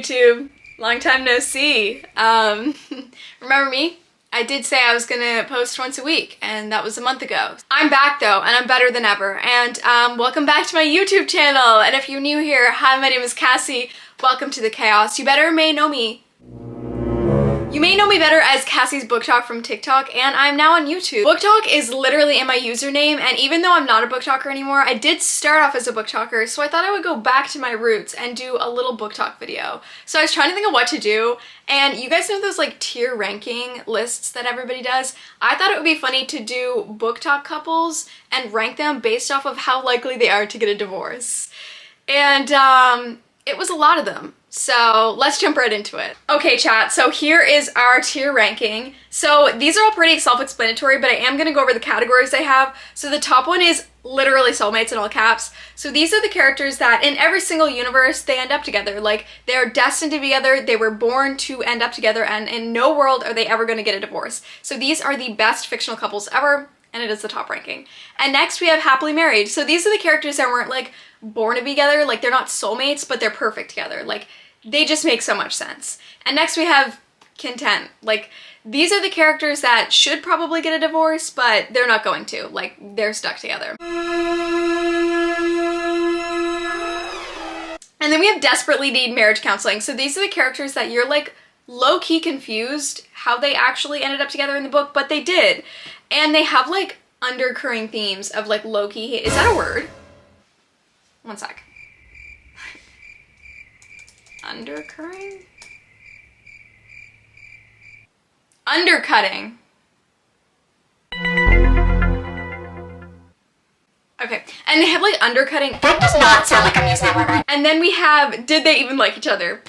YouTube. Long time no see. Remember me? I did say I was gonna post once a week, and that was a month ago. I'm back though, and I'm better than ever. And welcome back to my YouTube channel. And if you're new here, hi, my name is Cassie. Welcome to the chaos. You may know me. You may know me better as Cassie's BookTok from TikTok, and I'm now on YouTube. BookTok is literally in my username, and even though I'm not a BookToker anymore, I did start off as a BookToker, so I thought I would go back to my roots and do a little BookTok video. So I was trying to think of what to do, and you guys know those like tier ranking lists that everybody does? I thought it would be funny to do BookTok couples and rank them based off of how likely they are to get a divorce. And it was a lot of them. So let's jump right into it. Okay, chat, so here is our tier ranking. So these are all pretty self-explanatory, but I am gonna go over the categories I have. So the top one is literally soulmates in all caps. So these are the characters that in every single universe, they end up together. Like, they're destined to be together, they were born to end up together, and in no world are they ever gonna get a divorce. So these are the best fictional couples ever, and it is the top ranking. And next we have happily married. So these are the characters that weren't like born to be together, like they're not soulmates, but they're perfect together. Like, they just make so much sense. And next we have content. Like, these are the characters that should probably get a divorce, but they're not going to. Like, they're stuck together. And then we have desperately need marriage counseling. So these are the characters that you're like low-key confused how they actually ended up together in the book, but they did. And they have like undercurring themes of like low-key, is that a word? One sec. Undercurring? Undercutting. Okay, and they have like undercutting. That does not sound like a music word. And then we have, did they even like each other?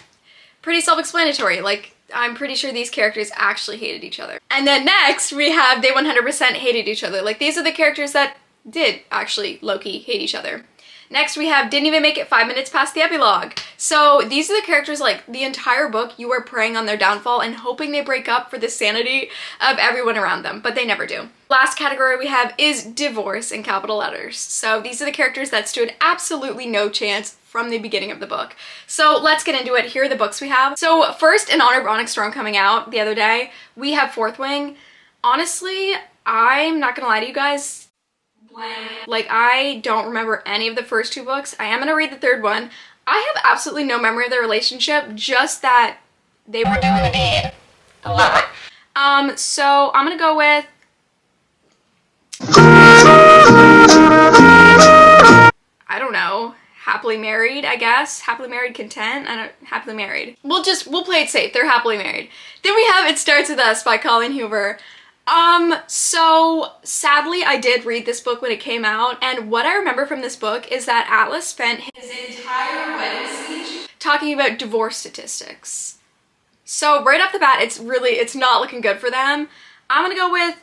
Pretty self-explanatory. Like, I'm pretty sure these characters actually hated each other. And then next we have, they 100% hated each other. Like, these are the characters that did actually low-key hate each other. Next we have didn't even make it 5 minutes past the epilogue. So these are the characters, like, the entire book you are preying on their downfall and hoping they break up for the sanity of everyone around them, but they never do. Last category we have is divorce in capital letters. So these are the characters that stood absolutely no chance from the beginning of the book. So let's get into it. Here are the books we have. So first, in honor of Onyx Storm coming out the other day, we have Fourth Wing. Honestly, I'm not gonna lie to you guys, like, I don't remember any of the first two books. I am gonna read the third one. I have absolutely no memory of their relationship, just that they were doing the deed. I love it. So I'm gonna go with I don't know, happily married, I guess. Happily married, content. Happily married. We'll play it safe. They're happily married. Then we have It Starts With Us by Colleen Hoover. So sadly I did read this book when it came out, and what I remember from this book is that Atlas spent his entire wedding speech talking about divorce statistics. So right off the bat, it's not looking good for them. I'm gonna go with,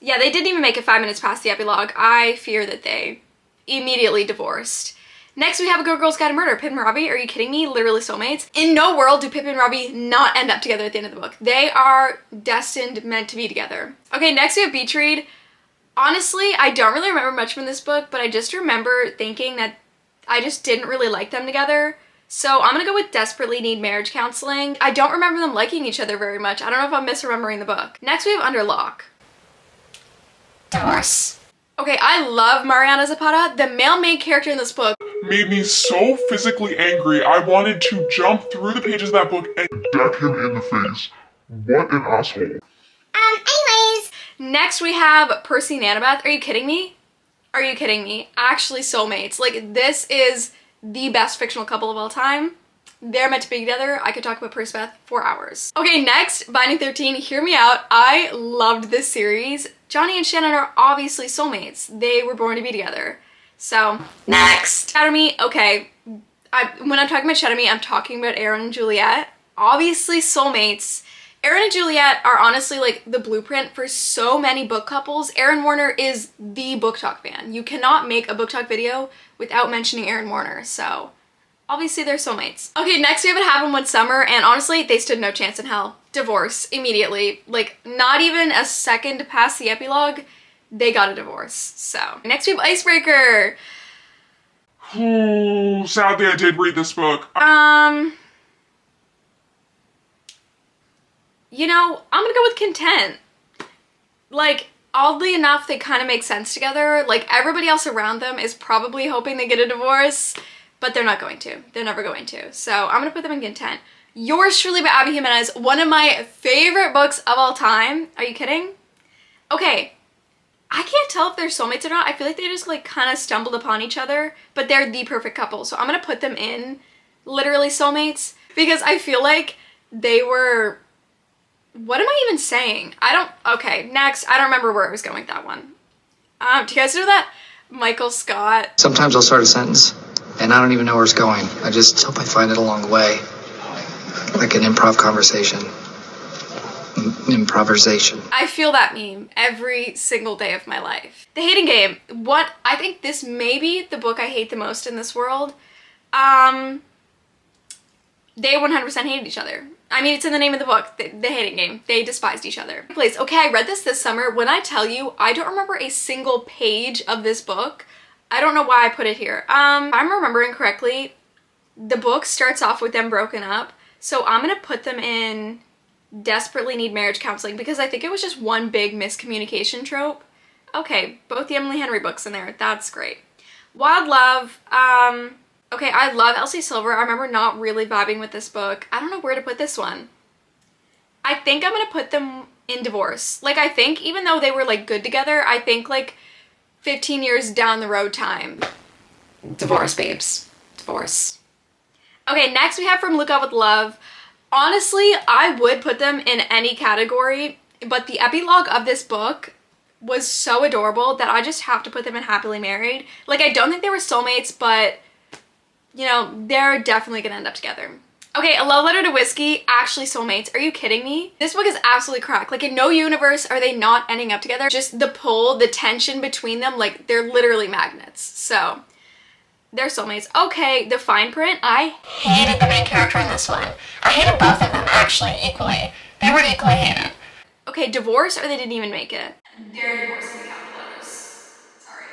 yeah, they didn't even make it 5 minutes past the epilogue. I fear that they immediately divorced. Next we have A Good Girl's Guide to Murder. Pip and Robbie, are you kidding me? Literally soulmates. In no world do Pip and Robbie not end up together at the end of the book. They are destined, meant to be together. Okay, next we have Beach Read. Honestly, I don't really remember much from this book, but I just remember thinking that I just didn't really like them together. So I'm gonna go with Desperately Need Marriage Counseling. I don't remember them liking each other very much. I don't know if I'm misremembering the book. Next we have Under Lock. Divorce. Okay, I love Mariana Zapata. The male main character in this book made me so physically angry, I wanted to jump through the pages of that book and deck him in the face. What an asshole. Anyways. Next we have Percy and Annabeth. Are you kidding me? Are you kidding me? Actually soulmates. Like, this is the best fictional couple of all time. They're meant to be together. I could talk about Percy Beth for hours. Okay, next, Binding 13. Hear me out. I loved this series. Johnny and Shannon are obviously soulmates. They were born to be together. So, next. Shadow Me, okay. When I'm talking about Shadow Me, I'm talking about Aaron and Juliet. Obviously soulmates. Aaron and Juliet are honestly like the blueprint for so many book couples. Aaron Warner is the BookTok fan. You cannot make a BookTok video without mentioning Aaron Warner, so obviously they're soulmates. Okay, next we have It Happened One Summer, and honestly, they stood no chance in hell. Divorce, immediately. Like, not even a second past the epilogue, they got a divorce, so. Next we have Icebreaker. Ooh, sadly, I did read this book. You know, I'm gonna go with content. Like, oddly enough, they kind of make sense together. Like, everybody else around them is probably hoping they get a divorce, but they're not going to. They're never going to. So I'm gonna put them in content. Yours Truly by Abby Jimenez, one of my favorite books of all time. Are you kidding? Okay, I can't tell if they're soulmates or not. I feel like they just like kind of stumbled upon each other, but they're the perfect couple. So I'm gonna put them in literally soulmates because I feel like they were, what am I even saying? Okay, next. I don't remember where I was going with that one. Do you guys know that? Michael Scott. Sometimes I'll start a sentence and I don't even know where it's going. I just hope I find it along the way. Like an improv conversation. Improvisation. I feel that meme every single day of my life. The Hating Game. I think this may be the book I hate the most in this world. They 100% hated each other. I mean, it's in the name of the book, the Hating Game. They despised each other. Please, okay, I read this summer. When I tell you, I don't remember a single page of this book. I don't know why I put it here. If I'm remembering correctly, the book starts off with them broken up. So I'm gonna put them in desperately need marriage counseling because I think it was just one big miscommunication trope. Okay, both the Emily Henry books in there. That's great. Wild Love. Okay, I love Elsie Silver. I remember not really vibing with this book. I don't know where to put this one. I think I'm gonna put them in divorce. Like, I think even though they were like good together, I think like 15 years down the road time. Divorce, babes. Divorce. Okay, next we have From Look Out With Love. Honestly, I would put them in any category, but the epilogue of this book was so adorable that I just have to put them in Happily Married. Like, I don't think they were soulmates, but you know, they're definitely gonna end up together. Okay, A Love Letter to Whiskey, actually soulmates. Are you kidding me? This book is absolutely cracked. Like, in no universe are they not ending up together. Just the pull, the tension between them, like, they're literally magnets. So, they're soulmates. Okay, The Fine Print. I Hated the main character in this one. I hated both of them, actually, equally. They were equally hated. Okay, divorce or they didn't even make it? They're divorcing the capital letters. Sorry.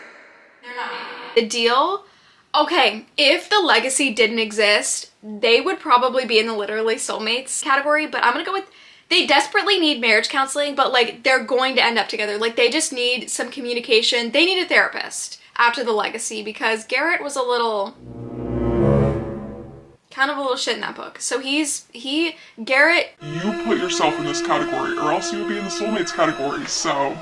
They're not making it. The Deal. Okay, if the legacy didn't exist, they would probably be in the literally soulmates category, but I'm gonna go with they desperately need marriage counseling, but like they're going to end up together. Like they just need some communication. They need a therapist after the legacy because Garrett was kind of a little shit in that book. So Garrett. You put yourself in this category or else you would be in the soulmates category, so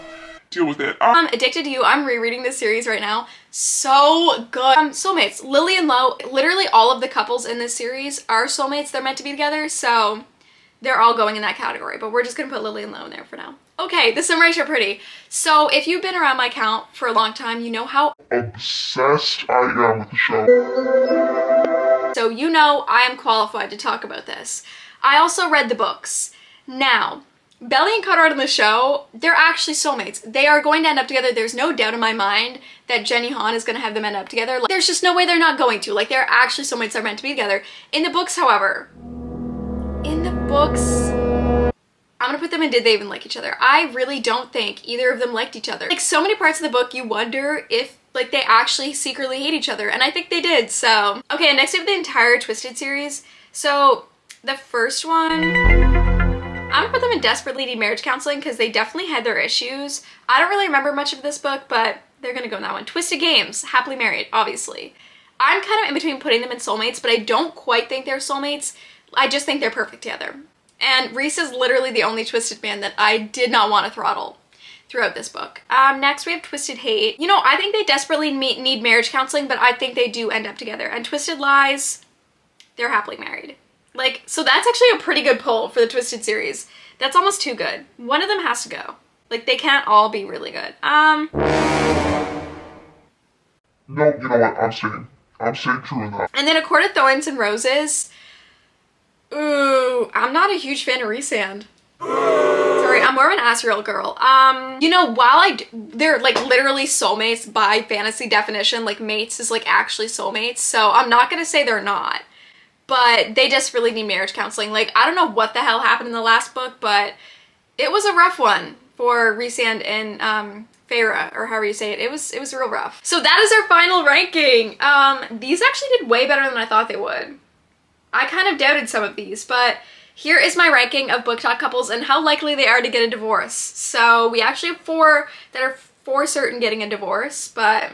deal with it. Addicted to You. I'm rereading this series right now. So good. Soulmates. Lily and Lo, literally all of the couples in this series are soulmates. They're meant to be together, so they're all going in that category, but we're just gonna put Lily and Lo in there for now. Okay, The Summer I Share Pretty. So if you've been around my account for a long time, you know how obsessed I am with the show. So you know I am qualified to talk about this. I also read the books. Now, Belly and Conrad in the show, they're actually soulmates. They are going to end up together. There's no doubt in my mind that Jenny Han is going to have them end up together. Like, there's just no way they're not going to. Like, they're actually soulmates that are meant to be together. In the books, however, I'm going to put them in Did They Even Like Each Other? I really don't think either of them liked each other. Like, so many parts of the book, you wonder if, like, they actually secretly hate each other. And I think they did, so. Okay, next we have the entire Twisted series. So, the first one, I'm gonna put them in Desperately Need Marriage Counseling because they definitely had their issues. I don't really remember much of this book, but they're gonna go in that one. Twisted Games, Happily Married, obviously. I'm kind of in between putting them in soulmates, but I don't quite think they're soulmates. I just think they're perfect together. And Reese is literally the only twisted man that I did not want to throttle throughout this book. Next we have Twisted Hate. You know, I think they desperately need marriage counseling, but I think they do end up together. And Twisted Lies, they're happily married. Like, so that's actually a pretty good pull for the Twisted series. That's almost too good. One of them has to go. Like, they can't all be really good. No, you know what? I'm staying true in that. And then A Court of Thorns and Roses. Ooh, I'm not a huge fan of Rhysand. Sorry, I'm more of an Asriel girl. You know, while they're like literally soulmates by fantasy definition, like mates is like actually soulmates, so I'm not gonna say they're not. But they just really need marriage counseling. Like, I don't know what the hell happened in the last book, but it was a rough one for Rhysand and Farah, or however you say it. It was real rough. So that is our final ranking. These actually did way better than I thought they would. I kind of doubted some of these, but here is my ranking of BookTok couples and how likely they are to get a divorce. So we actually have 4 that are for certain getting a divorce, but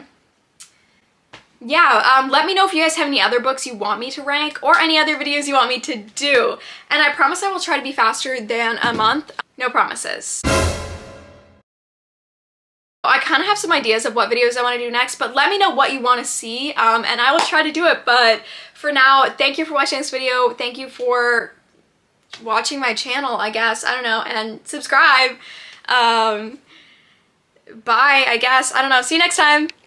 yeah, let me know if you guys have any other books you want me to rank or any other videos you want me to do. And I promise I will try to be faster than a month. No promises. I kind of have some ideas of what videos I want to do next, but let me know what you want to see, and I will try to do it. But for now, thank you for watching this video. Thank you for watching my channel, I guess. I don't know, and subscribe. Bye, I guess. I don't know. See you next time.